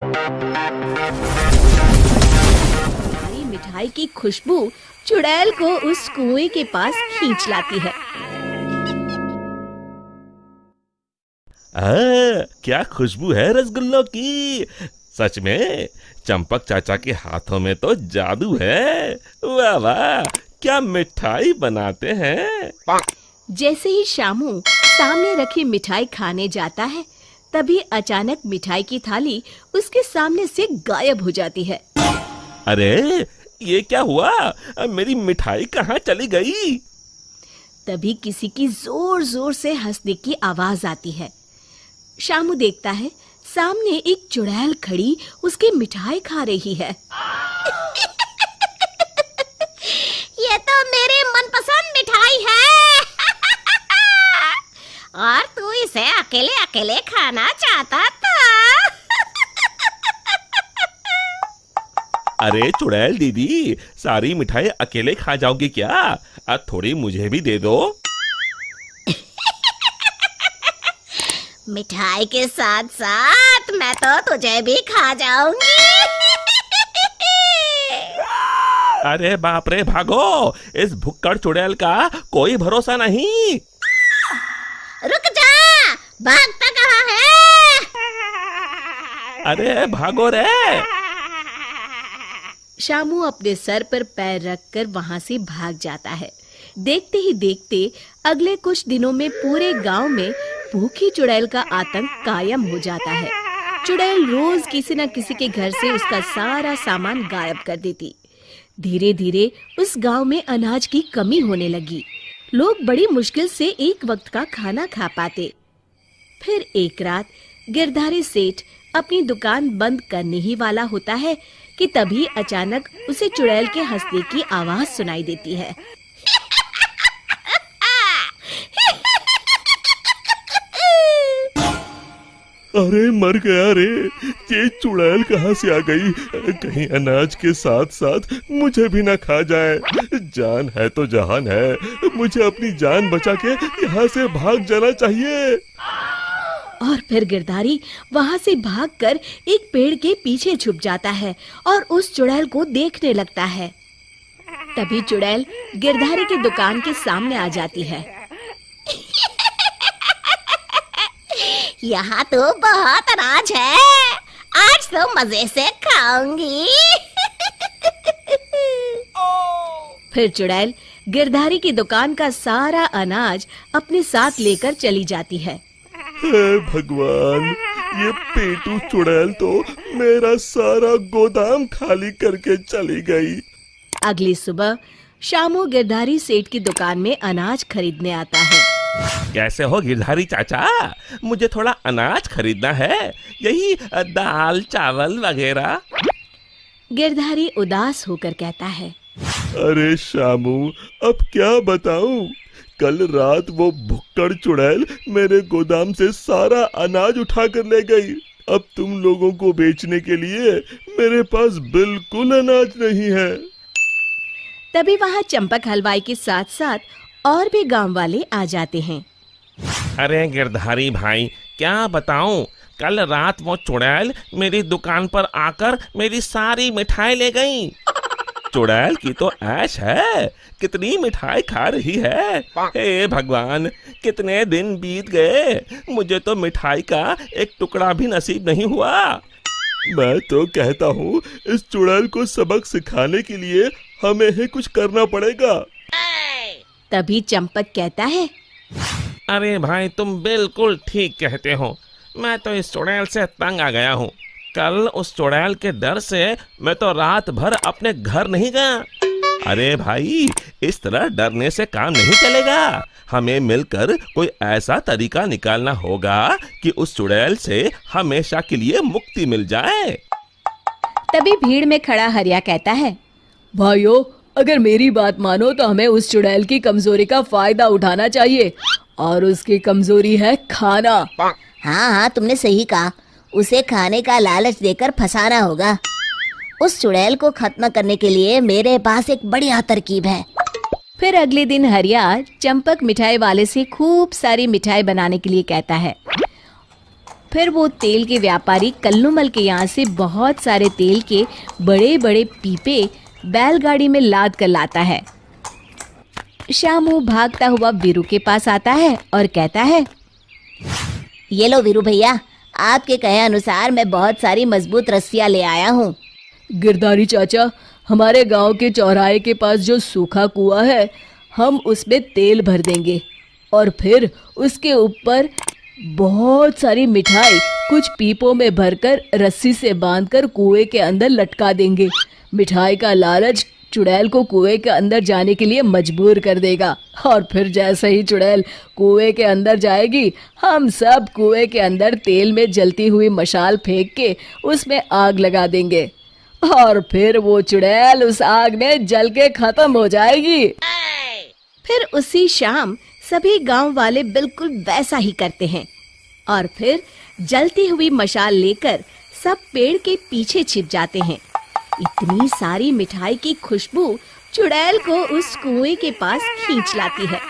सारी मिठाई की खुशबू चुड़ैल को उस कुएं के पास खींच लाती है। क्या खुशबू है रसगुल्लों की। सच में चंपक चाचा के हाथों में तो जादू है। वाह वाह, क्या मिठाई बनाते हैं। जैसे ही शामू सामने रखी मिठाई खाने जाता है, तभी अचानक मिठाई की थाली उसके सामने से गायब हो जाती है। अरे ये क्या हुआ, मेरी मिठाई कहाँ चली गई। तभी किसी की जोर जोर से हंसने की आवाज आती है। शामू देखता है सामने एक चुड़ैल खड़ी उसकी मिठाई खा रही है। ये तो मेरी मनपसंद मिठाई है। और तू इसे अकेले अकेले खाना चाहता था। अरे चुड़ैल दीदी, सारी मिठाई अकेले खा जाओगी क्या। अब थोड़ी मुझे भी दे दो। मिठाई के साथ साथ मैं तो तुझे भी खा जाऊंगी। अरे बाप रे, भागो, इस भुक्कड़ चुड़ैल का कोई भरोसा नहीं। रुक जा, भागता कहाँ है। अरे भागो रे। शामू अपने सर पर पैर रखकर वहां से भाग जाता है। देखते ही देखते अगले कुछ दिनों में पूरे गांव में भूखी चुड़ैल का आतंक कायम हो जाता है। चुड़ैल रोज किसी न किसी के घर से उसका सारा सामान गायब कर देती। धीरे धीरे उस गांव में अनाज की कमी होने लगी। लोग बड़ी मुश्किल से एक वक्त का खाना खा पाते। फिर एक रात गिरधारी सेठ अपनी दुकान बंद करने ही वाला होता है कि तभी अचानक उसे चुड़ैल के हंसने की आवाज सुनाई देती है। अरे मर गया रे, ये चुड़ैल कहाँ से आ गई। कहीं अनाज के साथ साथ मुझे भी ना खा जाए। जान है तो जहान है, मुझे अपनी जान बचा के यहाँ से भाग जाना चाहिए। और फिर गिरधारी वहां से भागकर एक पेड़ के पीछे छुप जाता है और उस चुड़ैल को देखने लगता है। तभी चुड़ैल गिरधारी की दुकान के सामने आ जाती है। यहाँ तो बहुत अनाज है, आज तो मजे से खाऊंगी। फिर चुड़ैल गिरधारी की दुकान का सारा अनाज अपने साथ लेकर चली जाती है। हे भगवान, ये पेटू चुड़ैल तो मेरा सारा गोदाम खाली करके चली गई। अगली सुबह शामू गिरधारी सेठ की दुकान में अनाज खरीदने आता है। कैसे हो गिरधारी चाचा, मुझे थोड़ा अनाज खरीदना है, यही दाल चावल वगैरह। गिरधारी उदास होकर कहता है, अरे शामू, अब क्या बताऊं। कल रात वो भुक्कड़ चुड़ैल मेरे गोदाम से सारा अनाज उठा कर ले गई। अब तुम लोगों को बेचने के लिए मेरे पास बिल्कुल अनाज नहीं है। तभी वहाँ चंपक हलवाई के साथ साथ और भी गांव वाले आ जाते हैं। अरे गिरधारी भाई, क्या बताऊं, कल रात वो चुड़ैल मेरी दुकान पर आकर मेरी सारी मिठाई ले गई। चुड़ैल की तो ऐश है, कितनी मिठाई खा रही है। हे भगवान, कितने दिन बीत गए, मुझे तो मिठाई का एक टुकड़ा भी नसीब नहीं हुआ। मैं तो कहता हूँ इस चुड़ैल को सबक सिखाने के लिए हमें ही कुछ करना पड़ेगा। तभी चंपक कहता है, अरे भाई, तुम बिल्कुल ठीक कहते हो। मैं तो इस चुड़ैल से तंग आ गया हूँ। कल उस चुड़ैल के डर से मैं तो रात भर अपने घर नहीं गया। अरे भाई, इस तरह डरने से काम नहीं चलेगा। हमें मिलकर कोई ऐसा तरीका निकालना होगा कि उस चुड़ैल से हमेशा के लिए मुक्ति मिल जाए। तभी भीड़ में खड़ा हरिया कहता है, भाइयों, अगर मेरी बात मानो तो हमें उस चुड़ैल की कमजोरी का फायदा उठाना चाहिए, और उसकी कमजोरी है खाना। हाँ हाँ, तुमने सही कहा, उसे खाने का लालच देकर फंसाना होगा। उस चुड़ैल को खत्म करने के लिए मेरे पास एक बढ़िया तरकीब है। फिर अगले दिन हरिया चंपक मिठाई वाले से खूब सारी मिठाई बनाने के लिए कहता है। फिर वो तेल के व्यापारी कल्लूमल के यहाँ से बहुत सारे तेल के बड़े बड़े पीपे बैलगाड़ी में लाद कर लाता है। श्यामू भागता हुआ वीरू के पास आता है और कहता है, ये लो वीरू भैया, आपके कहे अनुसार मैं बहुत सारी मजबूत रस्सियां ले आया हूँ। गिरधारी चाचा, हमारे गांव के चौराहे के पास जो सूखा कुआं है, हम उसमें तेल भर देंगे और फिर उसके ऊपर बहुत सारी मिठाई कुछ पीपों में भरकर रस्सी से बांधकर कुएं के अंदर लटका देंगे। मिठाई का लालच चुड़ैल को कुएं के अंदर जाने के लिए मजबूर कर देगा और फिर जैसे ही चुड़ैल कुएं के अंदर जाएगी, हम सब कुएं के अंदर तेल में जलती हुई मशाल फेंक के उसमें आग लगा देंगे और फिर वो चुड़ैल उस आग में जल के खत्म हो जाएगी। फिर उसी शाम सभी गांव वाले बिल्कुल वैसा ही करते हैं और फिर जलती हुई मशाल लेकर सब पेड़ के पीछे छिप जाते हैं। इतनी सारी मिठाई की खुशबू चुड़ैल को उस कुएं के पास खींच लाती है।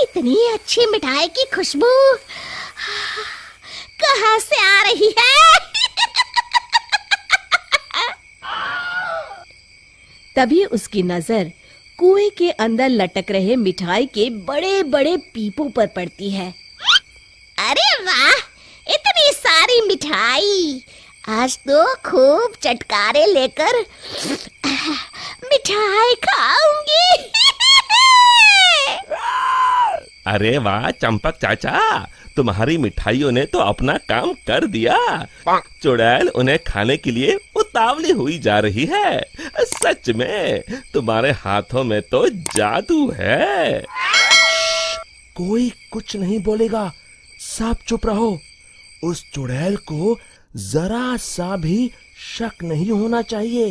इतनी अच्छी मिठाई की खुशबू कहाँ से आ रही है? तभी उसकी नजर कुएं के अंदर लटक रहे मिठाई के बड़े बड़े पीपों पर पड़ती है। अरे वाह, इतनी सारी मिठाई! आज तो खूब चटकारे लेकर मिठाई खाऊंगी। अरे वाह चंपक चाचा, तुम्हारी मिठाइयों ने तो अपना काम कर दिया। चुड़ैल उन्हें खाने के लिए उतावली हुई जा रही है। सच में तुम्हारे हाथों में तो जादू है। कोई कुछ नहीं बोलेगा, सब चुप रहो। उस चुड़ैल को जरा सा भी शक नहीं होना चाहिए।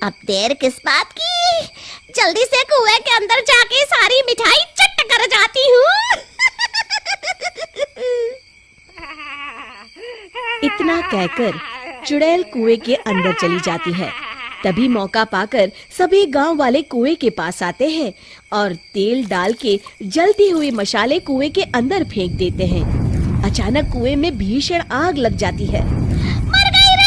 अब देर किस बात की? जल्दी से कुएं के अंदर जाके सारी मिठाई चट कर जाती हूँ। इतना कहकर चुड़ैल कुएं के अंदर चली जाती है। तभी मौका पाकर सभी गांव वाले कुएं के पास आते हैं और तेल डाल के जलती हुई मशाले कुएं के अंदर फेंक देते हैं। अचानक कुएं में भीषण आग लग जाती है। मर गई रे!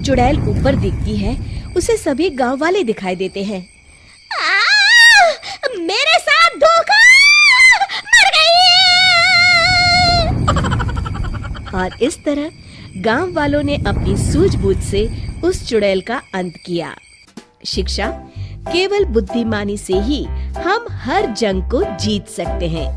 चुड़ैल ऊपर दिखती है, उसे सभी गांव वाले दिखाई देते हैं। मेरे साथ धोखा! मर गई! और इस तरह गांव वालों ने अपनी सूझबूझ से उस चुड़ैल का अंत किया। शिक्षा, केवल बुद्धिमानी से ही हम हर जंग को जीत सकते हैं।